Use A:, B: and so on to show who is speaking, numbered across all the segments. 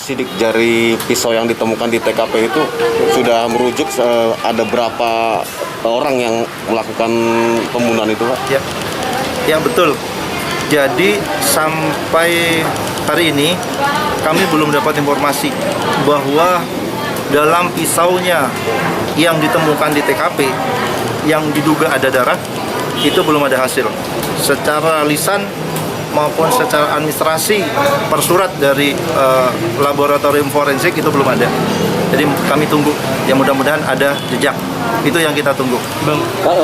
A: sidik jari pisau yang ditemukan di TKP itu sudah merujuk ada berapa orang yang melakukan pembunuhan itu, Pak?
B: Ya, yang betul. Jadi sampai hari ini kami belum dapat informasi bahwa dalam pisaunya yang ditemukan di TKP yang diduga ada darah itu belum ada hasil. Secara lisan maupun secara administrasi per surat dari laboratorium forensik itu belum ada. Jadi kami tunggu, ya mudah-mudahan ada jejak. Itu yang kita tunggu.
C: Bang,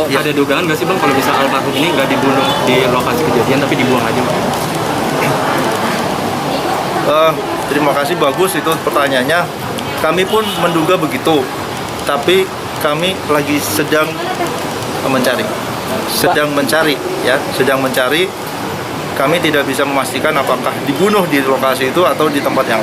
B: ya.
C: Ada dugaan nggak sih Bang kalau bisa almarhum ini nggak dibunuh di lokasi kejadian tapi dibuang aja Bang?
B: Terima kasih, bagus itu pertanyaannya. Kami pun menduga begitu, tapi kami lagi sedang mencari. Kami tidak bisa memastikan apakah dibunuh di lokasi itu atau di tempat yang